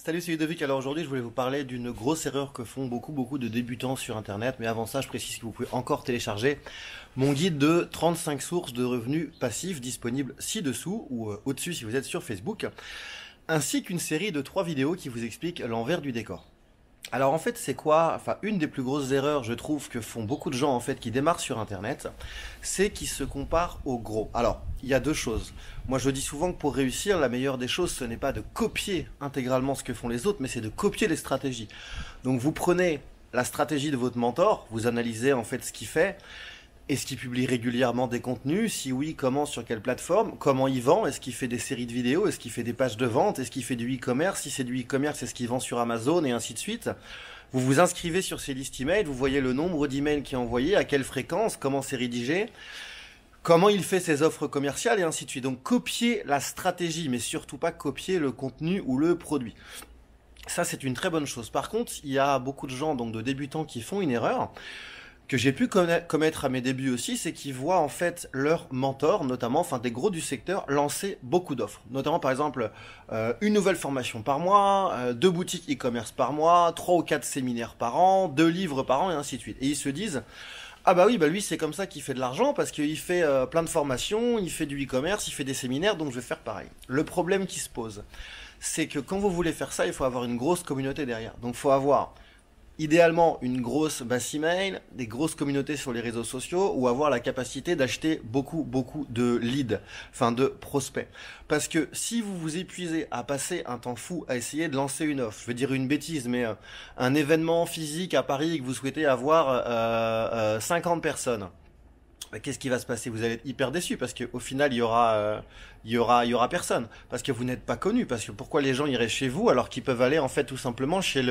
Salut, c'est Ludovic. Alors aujourd'hui, je voulais vous parler d'une grosse erreur que font beaucoup de débutants sur Internet. Mais avant ça, je précise que vous pouvez encore télécharger mon guide de 35 sources de revenus passifs disponible ci-dessous ou au-dessus si vous êtes sur Facebook, ainsi qu'une série de 3 vidéos qui vous expliquent l'envers du décor. Alors en fait, c'est quoi? Enfin, une des plus grosses erreurs, je trouve, que font beaucoup de gens en fait qui démarrent sur Internet, c'est qu'ils se comparent aux gros. Alors, il y a deux choses. Moi, je dis souvent que pour réussir, la meilleure des choses, ce n'est pas de copier intégralement ce que font les autres, mais c'est de copier les stratégies. Donc, vous prenez la stratégie de votre mentor, vous analysez en fait ce qu'il fait. Est-ce qu'il publie régulièrement des contenus? Si oui, comment, sur quelle plateforme? Comment il vend? Est-ce qu'il fait des séries de vidéos? Est-ce qu'il fait des pages de vente? Est-ce qu'il fait du e-commerce? Si c'est du e-commerce, est-ce qu'il vend sur Amazon? Et ainsi de suite. Vous vous inscrivez sur ces listes email, vous voyez le nombre d'emails qui est envoyé, à quelle fréquence, comment c'est rédigé, comment il fait ses offres commerciales et ainsi de suite. Donc copier la stratégie, mais surtout pas copier le contenu ou le produit. Ça, c'est une très bonne chose. Par contre, il y a beaucoup de gens, donc de débutants, qui font une erreur que j'ai pu commettre à mes débuts aussi, c'est qu'ils voient en fait leurs mentors, notamment, enfin des gros du secteur, lancer beaucoup d'offres. Notamment par exemple, une nouvelle formation par mois, 2 boutiques e-commerce par mois, 3 ou 4 séminaires par an, 2 livres par an et ainsi de suite. Et ils se disent, ah bah oui, bah lui c'est comme ça qu'il fait de l'argent parce qu'il fait plein de formations, il fait du e-commerce, il fait des séminaires, donc je vais faire pareil. Le problème qui se pose, c'est que quand vous voulez faire ça, il faut avoir une grosse communauté derrière. Donc il faut avoir idéalement une grosse base email, des grosses communautés sur les réseaux sociaux ou avoir la capacité d'acheter beaucoup de leads, enfin de prospects. Parce que si vous vous épuisez à passer un temps fou à essayer de lancer une offre, je vais dire une bêtise, mais un événement physique à Paris que vous souhaitez avoir 50 personnes, qu'est-ce qui va se passer? Vous allez être hyper déçu parce qu'au final il y aura personne parce que vous n'êtes pas connu. Parce que pourquoi les gens iraient chez vous alors qu'ils peuvent aller en fait tout simplement chez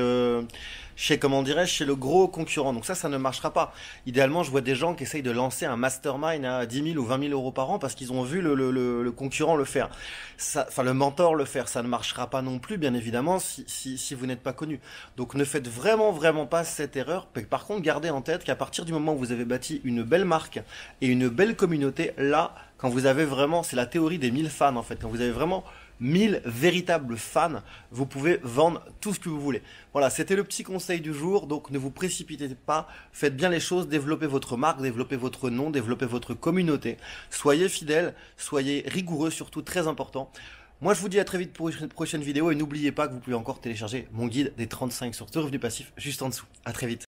comment dirais-je, chez le gros concurrent. Donc ça ne marchera pas. Idéalement, je vois des gens qui essayent de lancer un mastermind à 10 000 ou 20 000 euros par an parce qu'ils ont vu le concurrent le faire. Ça, enfin le mentor le faire, ça ne marchera pas non plus bien évidemment si vous n'êtes pas connu. Donc ne faites vraiment pas cette erreur. Par contre, gardez en tête qu'à partir du moment où vous avez bâti une belle marque et une belle communauté, là, quand vous avez vraiment, c'est la théorie des 1000 fans en fait, quand vous avez vraiment 1000 véritables fans, vous pouvez vendre tout ce que vous voulez. Voilà, c'était le petit conseil du jour, donc ne vous précipitez pas, faites bien les choses, développez votre marque, développez votre nom, développez votre communauté, soyez fidèles, soyez rigoureux, surtout très important. Moi je vous dis à très vite pour une prochaine vidéo et n'oubliez pas que vous pouvez encore télécharger mon guide des 35 sources de revenus passifs juste en dessous. À très vite.